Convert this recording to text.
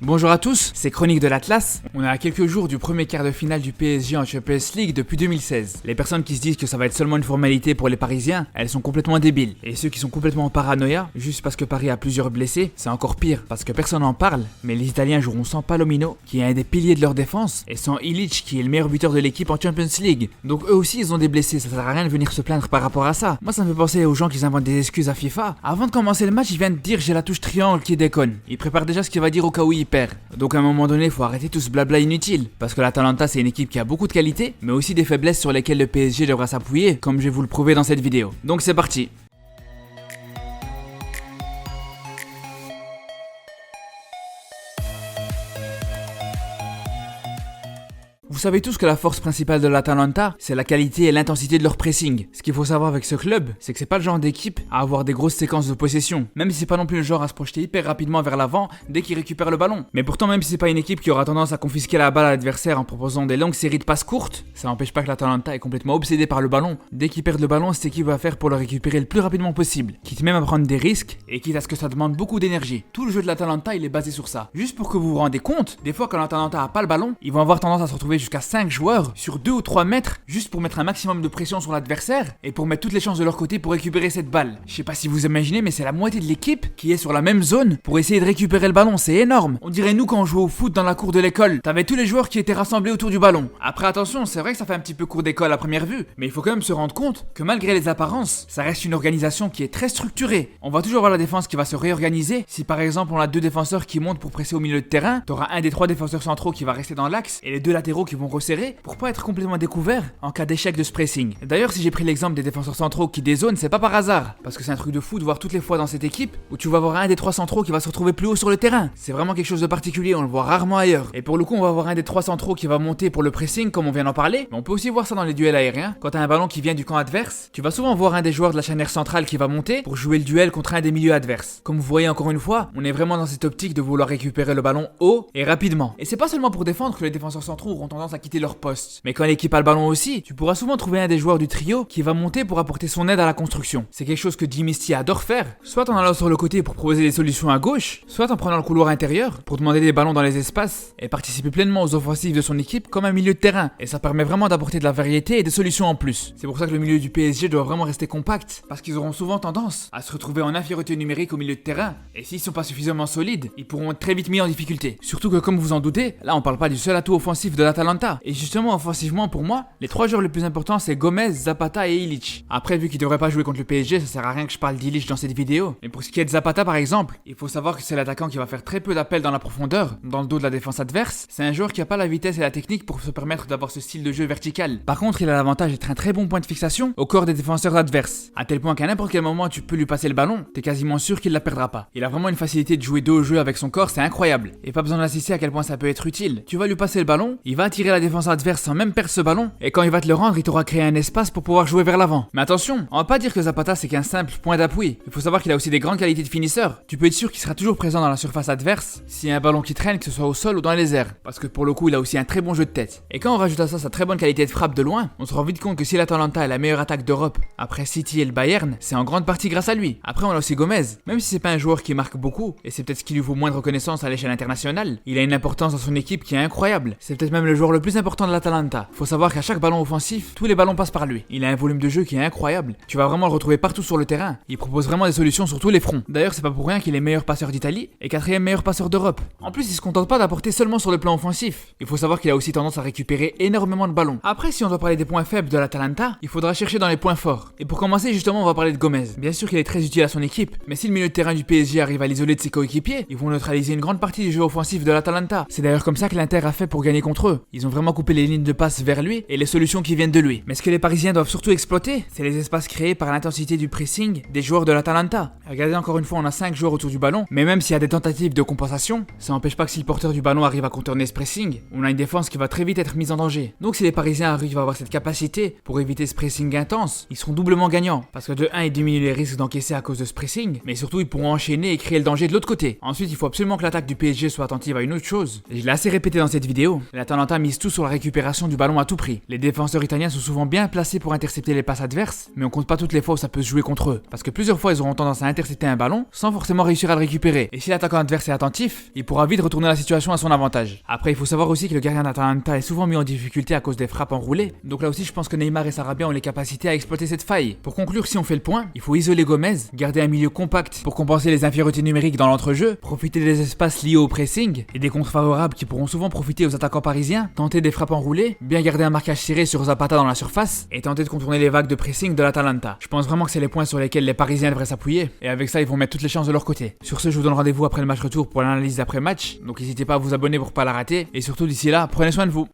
Bonjour à tous, c'est Chronique de l'Atlas. On est à quelques jours du premier quart de finale du PSG en Champions League depuis 2016. Les personnes qui se disent que ça va être seulement une formalité pour les Parisiens, elles sont complètement débiles. Et ceux qui sont complètement en paranoïa, juste parce que Paris a plusieurs blessés, c'est encore pire, parce que personne n'en parle. Mais les Italiens joueront sans Palomino, qui est un des piliers de leur défense, et sans Illich, qui est le meilleur buteur de l'équipe en Champions League. Donc eux aussi ils ont des blessés, ça sert à rien de venir se plaindre par rapport à ça. Moi ça me fait penser aux gens qui inventent des excuses à FIFA. Avant de commencer le match, il vient de dire j'ai la touche triangle qui déconne. Il prépare déjà ce qu'il va dire au cas où il perd. Donc à un moment donné, faut arrêter tout ce blabla inutile. Parce que l'Atalanta c'est une équipe qui a beaucoup de qualités, mais aussi des faiblesses sur lesquelles le PSG devra s'appuyer, comme je vais vous le prouver dans cette vidéo. Donc c'est parti. Vous savez tous que la force principale de l'Atalanta, c'est la qualité et l'intensité de leur pressing. Ce qu'il faut savoir avec ce club, c'est que c'est pas le genre d'équipe à avoir des grosses séquences de possession. Même si c'est pas non plus le genre à se projeter hyper rapidement vers l'avant dès qu'il récupère le ballon. Mais pourtant, même si c'est pas une équipe qui aura tendance à confisquer la balle à l'adversaire en proposant des longues séries de passes courtes, ça n'empêche pas que l'Atalanta est complètement obsédé par le ballon. Dès qu'ils perdent le ballon, cette équipe va faire pour le récupérer le plus rapidement possible. Quitte même à prendre des risques et quitte à ce que ça demande beaucoup d'énergie. Tout le jeu de l'Atalanta, il est basé sur ça. Juste pour que vous vous rendez compte, des fois quand l'Atalanta a pas le ballon, ils vont avoir tendance à se retrouver jusqu'à 5 joueurs sur 2 ou 3 mètres juste pour mettre un maximum de pression sur l'adversaire et pour mettre toutes les chances de leur côté pour récupérer cette balle. Je sais pas si vous imaginez, mais c'est la moitié de l'équipe qui est sur la même zone pour essayer de récupérer le ballon, c'est énorme. On dirait nous quand on jouait au foot dans la cour de l'école, t'avais tous les joueurs qui étaient rassemblés autour du ballon. Après attention, c'est vrai que ça fait un petit peu cours d'école à première vue, mais il faut quand même se rendre compte que malgré les apparences, ça reste une organisation qui est très structurée. On va toujours avoir la défense qui va se réorganiser. Si par exemple on a 2 défenseurs qui montent pour presser au milieu de terrain, t'auras un des 3 défenseurs centraux qui va rester dans l'axe et les 2 latéraux qui vont resserrer pour pas être complètement découvert en cas d'échec de ce pressing. D'ailleurs, si j'ai pris l'exemple des défenseurs centraux qui dézonent, c'est pas par hasard, parce que c'est un truc de fou de voir toutes les fois dans cette équipe où tu vas avoir un des 3 centraux qui va se retrouver plus haut sur le terrain. C'est vraiment quelque chose de particulier, on le voit rarement ailleurs. Et pour le coup, on va avoir un des 3 centraux qui va monter pour le pressing, comme on vient d'en parler, mais on peut aussi voir ça dans les duels aériens. Quand t'as un ballon qui vient du camp adverse, tu vas souvent voir un des joueurs de la charnière centrale qui va monter pour jouer le duel contre un des milieux adverses. Comme vous voyez encore une fois, on est vraiment dans cette optique de vouloir récupérer le ballon haut et rapidement. Et c'est pas seulement pour défendre que les défenseurs centraux auront tendance à quitter leur poste, mais quand l'équipe a le ballon aussi, tu pourras souvent trouver un des joueurs du trio qui va monter pour apporter son aide à la construction. C'est quelque chose que Dimisti adore faire, soit en allant sur le côté pour proposer des solutions à gauche, soit en prenant le couloir intérieur pour demander des ballons dans les espaces et participer pleinement aux offensives de son équipe comme un milieu de terrain. Et ça permet vraiment d'apporter de la variété et des solutions en plus. C'est pour ça que le milieu du PSG doit vraiment rester compact, parce qu'ils auront souvent tendance à se retrouver en infériorité numérique au milieu de terrain, et s'ils sont pas suffisamment solides, ils pourront être très vite mis en difficulté. Surtout que comme vous en doutez, là on parle pas du seul atout offensif de l'Atalanta. Et justement offensivement pour moi, les 3 joueurs les plus importants c'est Gomez, Zapata et Illich. Après vu qu'il devrait pas jouer contre le PSG, ça sert à rien que je parle d'Illich dans cette vidéo. Mais pour ce qui est de Zapata par exemple, il faut savoir que c'est l'attaquant qui va faire très peu d'appels dans la profondeur, dans le dos de la défense adverse. C'est un joueur qui a pas la vitesse et la technique pour se permettre d'avoir ce style de jeu vertical. Par contre il a l'avantage d'être un très bon point de fixation au corps des défenseurs adverses, à tel point qu'à n'importe quel moment tu peux lui passer le ballon, t'es quasiment sûr qu'il la perdra pas. Il a vraiment une facilité de jouer dos au jeu avec son corps, c'est incroyable. Et pas besoin d'insister à quel point ça peut être utile. Tu vas lui passer le ballon, il va attirer la défense adverse sans même perdre ce ballon, et quand il va te le rendre, il t'aura créé un espace pour pouvoir jouer vers l'avant. Mais attention, on va pas dire que Zapata c'est qu'un simple point d'appui. Il faut savoir qu'il a aussi des grandes qualités de finisseur. Tu peux être sûr qu'il sera toujours présent dans la surface adverse s'il y a un ballon qui traîne, que ce soit au sol ou dans les airs. Parce que pour le coup, il a aussi un très bon jeu de tête. Et quand on rajoute à ça sa très bonne qualité de frappe de loin, on se rend vite compte que si l'Atalanta est la meilleure attaque d'Europe après City et le Bayern, c'est en grande partie grâce à lui. Après, on a aussi Gomez. Même si c'est pas un joueur qui marque beaucoup, et c'est peut-être ce qui lui vaut moins de reconnaissance à l'échelle internationale, il a une importance dans son équipe qui est incroyable. C'est peut-être même le joueur le plus important de l'Atalanta. Faut savoir qu'à chaque ballon offensif, tous les ballons passent par lui. Il a un volume de jeu qui est incroyable. Tu vas vraiment le retrouver partout sur le terrain. Il propose vraiment des solutions sur tous les fronts. D'ailleurs, c'est pas pour rien qu'il est meilleur passeur d'Italie et 4e meilleur passeur d'Europe. En plus, il se contente pas d'apporter seulement sur le plan offensif. Il faut savoir qu'il a aussi tendance à récupérer énormément de ballons. Après, si on doit parler des points faibles de l'Atalanta, il faudra chercher dans les points forts. Et pour commencer, justement, on va parler de Gomez. Bien sûr qu'il est très utile à son équipe, mais si le milieu de terrain du PSG arrive à l'isoler de ses coéquipiers, ils vont neutraliser une grande partie du jeu offensif de l'Atalanta. C'est d'ailleurs comme ça que l'Inter a fait pour gagner contre eux. Ils ont vraiment coupé les lignes de passe vers lui et les solutions qui viennent de lui. Mais ce que les Parisiens doivent surtout exploiter, c'est les espaces créés par l'intensité du pressing des joueurs de l'Atalanta. Regardez encore une fois, on a 5 joueurs autour du ballon, mais même s'il y a des tentatives de compensation, ça n'empêche pas que si le porteur du ballon arrive à contourner ce pressing, on a une défense qui va très vite être mise en danger. Donc si les Parisiens arrivent à avoir cette capacité pour éviter ce pressing intense, ils seront doublement gagnants, parce que de 1 ils diminuent les risques d'encaisser à cause de ce pressing, mais surtout ils pourront enchaîner et créer le danger de l'autre côté. Ensuite il faut absolument que l'attaque du PSG soit attentive à une autre chose, et je l'ai assez répété dans cette vidéo, l'Atalanta mise tout sur la récupération du ballon à tout prix. Les défenseurs italiens sont souvent bien placés pour intercepter les passes adverses, mais on compte pas toutes les fois où ça peut se jouer contre eux. Parce que plusieurs fois, ils auront tendance à intercepter un ballon sans forcément réussir à le récupérer. Et si l'attaquant adverse est attentif, il pourra vite retourner la situation à son avantage. Après, il faut savoir aussi que le gardien d'Atalanta est souvent mis en difficulté à cause des frappes enroulées. Donc là aussi, je pense que Neymar et Sarabia ont les capacités à exploiter cette faille. Pour conclure, si on fait le point, il faut isoler Gomez, garder un milieu compact pour compenser les infériorités numériques dans l'entrejeu, profiter des espaces liés au pressing et des contres favorables qui pourront souvent profiter aux attaquants parisiens, tenter des frappes enroulées, bien garder un marquage serré sur Zapata dans la surface et tenter de contourner les vagues de pressing de l'Atalanta. Je pense vraiment que c'est les points sur lesquels les Parisiens devraient s'appuyer et avec ça ils vont mettre toutes les chances de leur côté. Sur ce, je vous donne rendez-vous après le match retour pour l'analyse d'après-match, donc n'hésitez pas à vous abonner pour pas la rater et surtout d'ici là, prenez soin de vous.